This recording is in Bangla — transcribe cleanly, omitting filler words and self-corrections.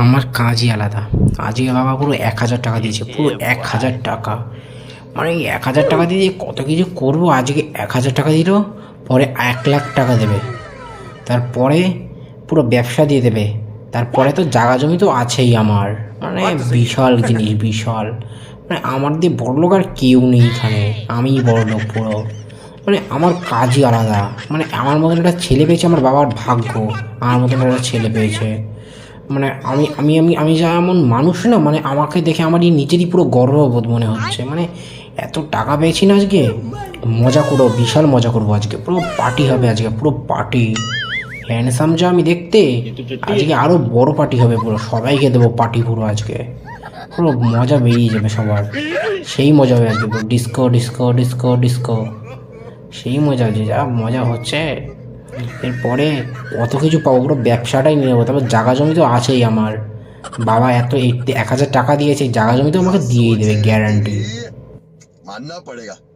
আমার কাজই আলাদা। আজকে বাবা পুরো ১,০০০ টাকা দিয়েছে, পুরো ১,০০০ টাকা। মানে এই ১,০০০ টাকা দিয়ে যে কত কিছু করবো। আজকে ১,০০০ টাকা দিল, পরে ১,০০,০০০ টাকা দেবে, তারপরে পুরো ব্যবসা দিয়ে দেবে, তারপরে তো জায়গা জমি তো আছেই আমার। মানে বিশাল জিনিস, বিশাল। মানে আমার দিয়ে বড়লোক আর কেউ নেই এখানে, আমিই বড়লোক পুরো। মানে আমার কাজই আলাদা। মানে আমার মতন একটা ছেলে পেয়েছে আমার বাবার ভাগ্য, আমার মতন একটা ছেলে পেয়েছে। মানে আমি আমি আমি আমি যা এমন মানুষ না, মানে আমাকে দেখে আমারই নিজেরই পুরো গর্ববোধ মনে হচ্ছে। মানে এত টাকা পেয়েছি না আজকে, মজা করবো, বিশাল মজা করবো আজকে, পুরো পার্টি হবে আজকে, পুরো পার্টি। হ্যান্ডসাম যা আমি দেখতে, আজকে আরও বড় পার্টি হবে, পুরো সবাইকে দেবো পার্টি পুরো আজকে, পুরো মজা বেরিয়ে যাবে সবার। সেই মজা হবে আজকে, পুরো ডিস্কো ডিস্কো ডিস্কো ডিস্কো, সেই মজা হচ্ছে, যা মজা হচ্ছে। এরপরে কত কিছু পাবো, পুরো ব্যবসাটাই নিয়ে নেবো। তারপর জায়গা জমি তো আছেই আমার, বাবা এত ১,০০০ টাকা দিয়েছে, জায়গা জমি তো আমাকে দিয়েই দেবে গ্যারান্টি। मानना पड़ेगा।